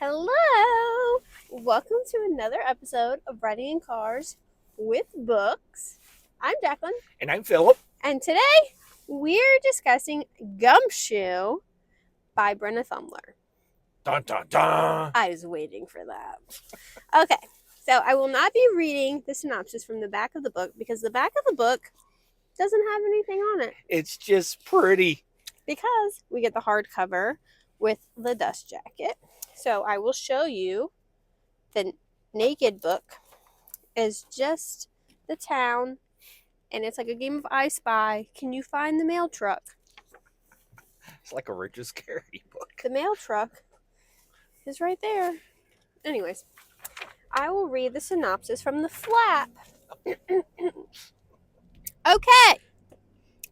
Hello! Welcome to another episode of Writing in Cars with Books. I'm Jaclyn. And I'm Phillip. And today we're discussing Gumshoe by Brenna Thummler. Dun dun dun! I was waiting for that. Okay, so I will not be reading the synopsis from the back of the book because the back of the book doesn't have anything on it. It's just pretty. Because we get the hardcover with the dust jacket. So I will show you the naked book is just the town, and it's like a game of I Spy. Can you find the mail truck? It's like a Richard Scary book. The mail truck is right there. Anyways, I will read the synopsis from the flap. Okay.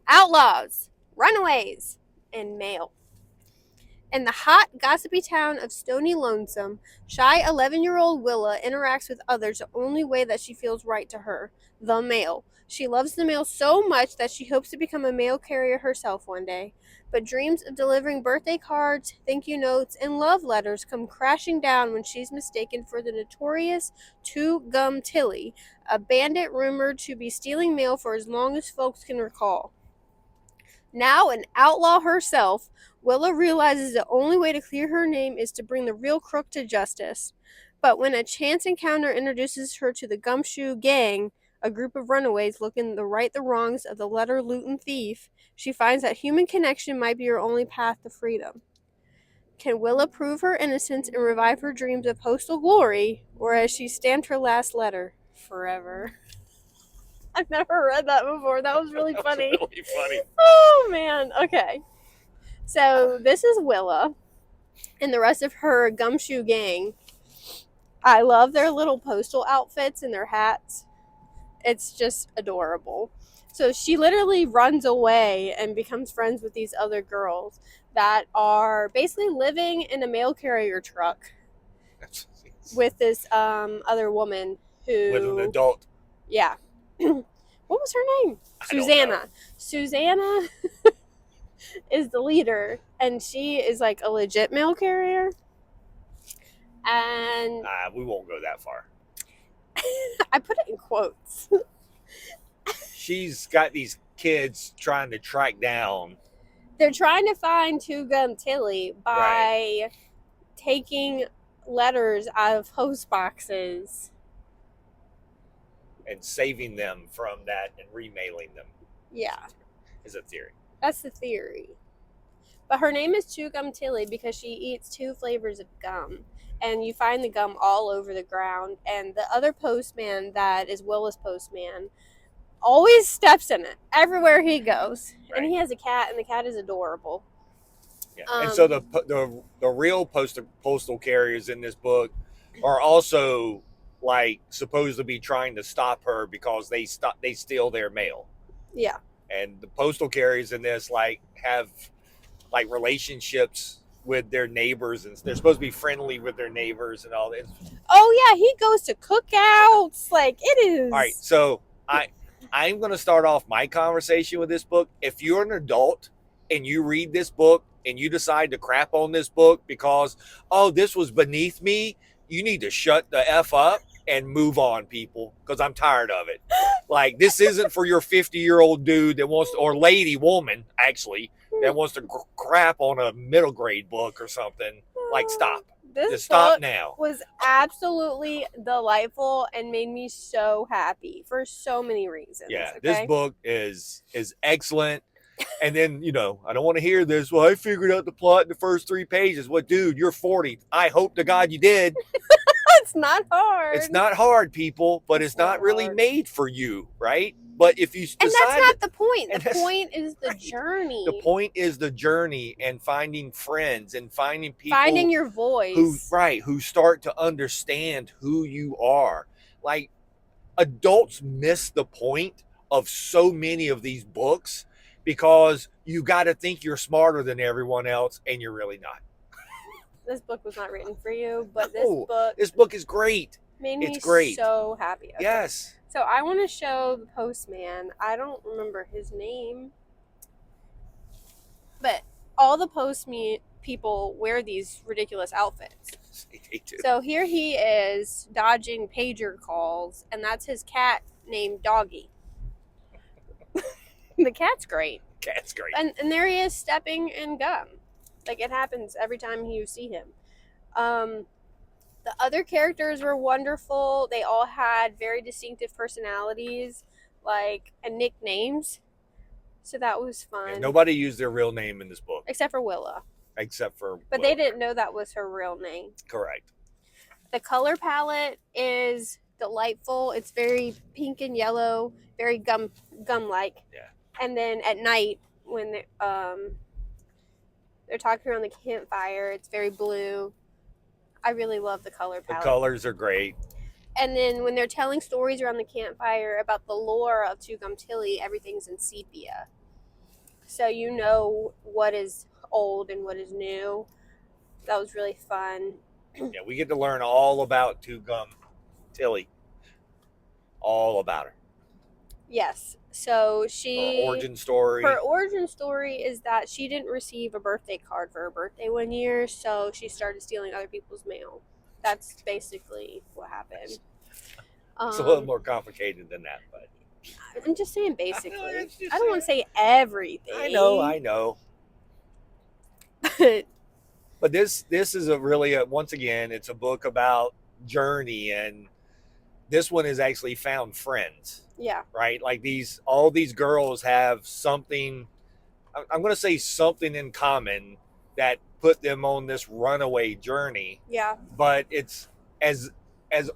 Outlaws, runaways, and mail. In the hot, gossipy town of Stony Lonesome, shy 11-year-old Willa interacts with others the only way that she feels right to her, the mail. She loves the mail so much that she hopes to become a mail carrier herself one day. But dreams of delivering birthday cards, thank you notes, and love letters come crashing down when she's mistaken for the notorious Two Gum Tilly, a bandit rumored to be stealing mail for as long as folks can recall. Now an outlaw herself, Willa realizes the only way to clear her name is to bring the real crook to justice. But when a chance encounter introduces her to the Gumshoe Gang, a group of runaways looking to right the wrongs of the letter-looting thief, she finds that human connection might be her only path to freedom. Can Willa prove her innocence and revive her dreams of postal glory, or has she stamped her last letter forever? I've never read that before. That was really funny. That was really funny. Oh, man. Okay. So, this is Willa and the rest of her Gumshoe gang. I love their little postal outfits and their hats. It's just adorable. So, she literally runs away and becomes friends with these other girls that are basically living in a mail carrier truck with this other woman who... With an adult. Yeah. What was her name? Susanna. Susanna is the leader, and she is like a legit mail carrier. And we won't go that far. I put it in quotes. She's got these kids trying to track down. They're trying to find Two Gum Tilly by taking letters out of post boxes and saving them from that and remailing them. Yeah. Is a theory. That's the theory. But her name is Two Gum Tilly because she eats 2 flavors of gum. And you find the gum all over the ground. And the other postman that is Willa's postman always steps in it everywhere he goes. Right. And he has a cat, and the cat is adorable. Yeah. And so the real postal carriers in this book are also like supposed to be trying to stop her because they steal their mail. Yeah. And the postal carriers in this like have like relationships with their neighbors, and they're supposed to be friendly with their neighbors and all this. Oh yeah, he goes to cookouts. Like, it is. All right, so I'm going to start off my conversation with this book. If you're an adult and you read this book and you decide to crap on this book because, oh, this was beneath me, you need to shut the F up and move on, people, because I'm tired of it. Like, this isn't for your 50-year-old dude that wants to, or lady, woman, actually, that wants to crap on a middle grade book or something. Like, stop. Just stop now. Was absolutely delightful and made me so happy for so many reasons. Yeah, okay? This book is excellent. And then, I don't want to hear this. Well, I figured out the plot in the first 3 pages. Well, dude, you're 40. I hope to God you did. It's not hard. It's not hard, people, but it's not really hard. Made for you, right? But if you decide... And that's not the point. The point is the journey. The point is the journey and finding friends and finding people... Finding your voice. Who start to understand who you are. Like, adults miss the point of so many of these books because you got to think you're smarter than everyone else, and you're really not. This book was not written for you, but this book is great. Made me so happy. Okay. Yes. So I want to show the postman. I don't remember his name, but all the postman people wear these ridiculous outfits. They do. So here he is dodging pager calls, and that's his cat named Doggy. The cat's great. Cat's great. And there he is stepping in gum. Like, it happens every time you see him. The other characters were wonderful. They all had very distinctive personalities, and nicknames. So that was fun. And nobody used their real name in this book. Except for Willa. But they didn't know that was her real name. Correct. The color palette is delightful. It's very pink and yellow, very gum-like. Yeah. And then at night, when they're talking around the campfire, it's very blue. I really love the color palette. The colors are great. And then when they're telling stories around the campfire about the lore of Tucumtilly, everything's in sepia. So you know what is old and what is new. That was really fun. Yeah, we get to learn all about Tucumtilly. All about her. Yes. So Her origin story. Her origin story is that she didn't receive a birthday card for her birthday one year, so she started stealing other people's mail. That's basically what happened. It's a little more complicated than that, but I'm just saying basically. I don't want to say everything. I know. But this is once again, it's a book about journey, and this one has actually found friends. Yeah. Right? Like all these girls have something, I'm going to say something in common that put them on this runaway journey. Yeah. But it's as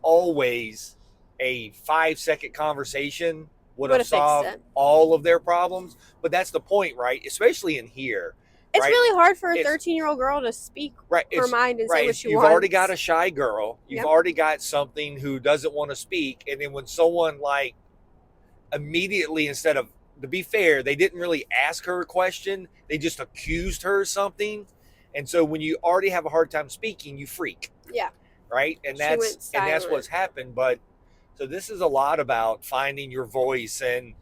always, a 5-second conversation would have solved all of their problems. But that's the point, right? Especially in here. It's really hard for a 13-year-old girl to speak her mind and say what she wants. You've already got a shy girl. You've already got something who doesn't want to speak. And then when someone immediately, instead of, to be fair, they didn't really ask her a question. They just accused her of something. And so when you already have a hard time speaking, you freak. Yeah. Right? And that's what's happened. But so this is a lot about finding your voice and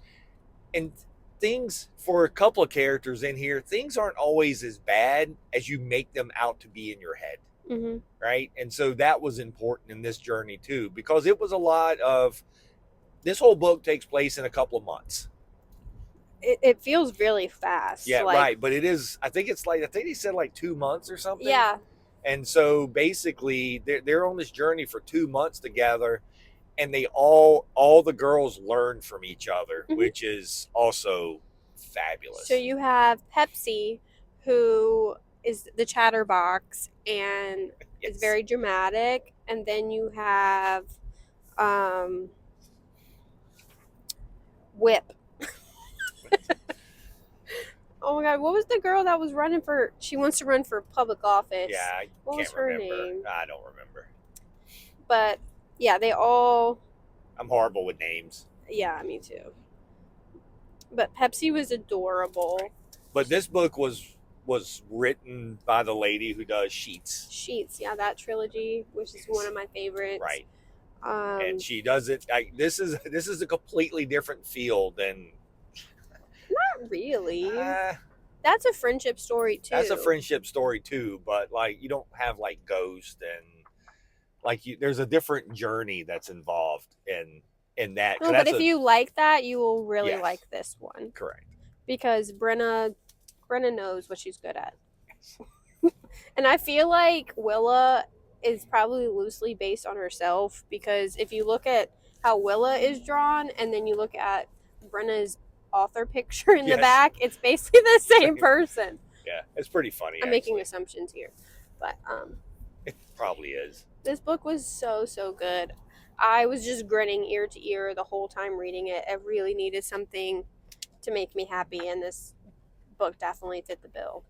things. For a couple of characters in here, things aren't always as bad as you make them out to be in your head. Mm-hmm. Right? And so that was important in this journey too, because it was a lot of, this whole book takes place in a couple of months. It feels really fast. Yeah, right. But it is, I think they said 2 months or something. Yeah. And so basically they're on this journey for 2 months together, and they all the girls learn from each other, mm-hmm. which is also fabulous. So you have Pepsi, who is the chatterbox and is very dramatic, and then you have Whip. Oh my God, what was the girl that was running for? She wants to run for public office. Yeah, what was her name? I don't remember. But yeah, they all. I'm horrible with names. Yeah, me too. But Pepsi was adorable. But this book was written by the lady who does Sheets. Sheets, yeah, that trilogy, which is one of my favorites. Right. And she does it. This is a completely different feel than. Not really. That's a friendship story too. That's a friendship story too, but you don't have Ghost and there's a different journey that's involved in that. No, but if you like that, you will really like this one. Correct. Because Brenna knows what she's good at. And I feel like Willa is probably loosely based on herself, because if you look at how Willa is drawn and then you look at Brenna's author picture in the back, it's basically the same person. Yeah, it's pretty funny. I'm making assumptions here, but it probably is. This book was so good. I was just grinning ear to ear the whole time reading it. I really needed something to make me happy, and this book definitely fit the bill.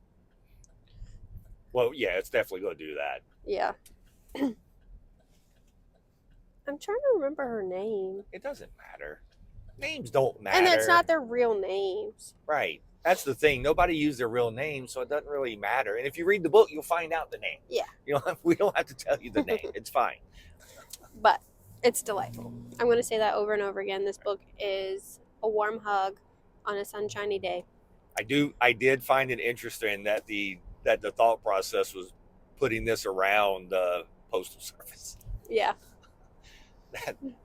Well, yeah, it's definitely going to do that. Yeah. I'm trying to remember her name. It doesn't matter. Names don't matter. And it's not their real names. Right. That's the thing. Nobody used their real name, so it doesn't really matter. And if you read the book, you'll find out the name. Yeah. We don't have to tell you the name. It's fine. But it's delightful. I'm going to say that over and over again. This book is a warm hug on a sunshiny day. I did find it interesting that the thought process was putting this around Postal Service. Yeah.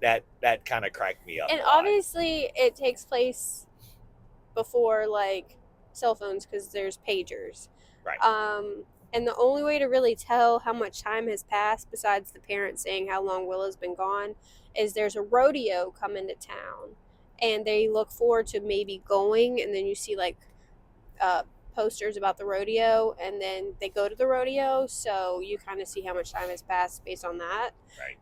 That kind of cracked me up. And a lot. obviously it takes place before like cell phones because there's pagers. Right. And the only way to really tell how much time has passed, besides the parents saying how long Willa's been gone, is there's a rodeo coming to town, and they look forward to maybe going, and then you see like posters about the rodeo, and then they go to the rodeo, so you kind of see how much time has passed based on that. Right.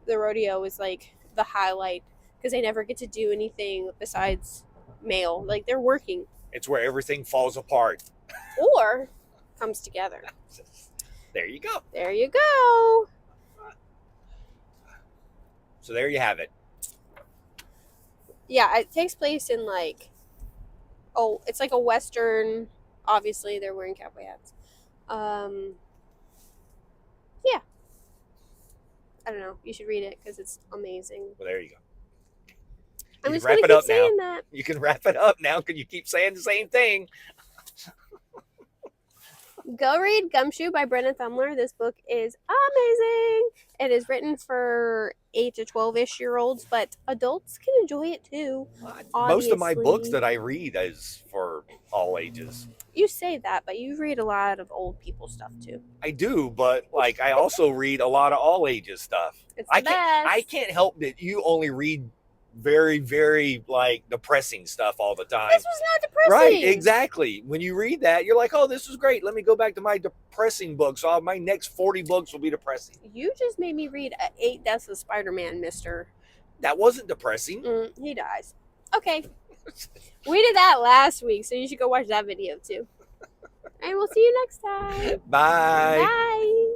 The rodeo is like the highlight because they never get to do anything besides mail. Like they're working. It's where everything falls apart. Or comes together. There you go. There you go. So there you have it. Yeah, it takes place in like, it's like a Western. Obviously, they're wearing cowboy hats. Yeah. I don't know. You should read it because it's amazing. Well, there you go. I'm You just can wrap gonna it keep up now. saying that. You can wrap it up now because you keep saying the same thing. Go read Gumshoe by Brenna Thummler. This book is amazing. It is written for 8 to 12-ish year olds, but adults can enjoy it too. Most of my books Obviously. that I read is for all ages. You say that, but you read a lot of old people stuff too. I do, but like I also read a lot of all ages stuff. It's the best. I can't help that you only read very, very like depressing stuff all the time. This was not depressing. Right, exactly. When you read that, you're like, oh, this is great. Let me go back to my depressing books. So my next 40 books will be depressing. You just made me read 8 Deaths of Spider-Man, mister. That wasn't depressing. He dies. Okay. We did that last week, so you should go watch that video too. And we'll see you next time. Bye. Bye.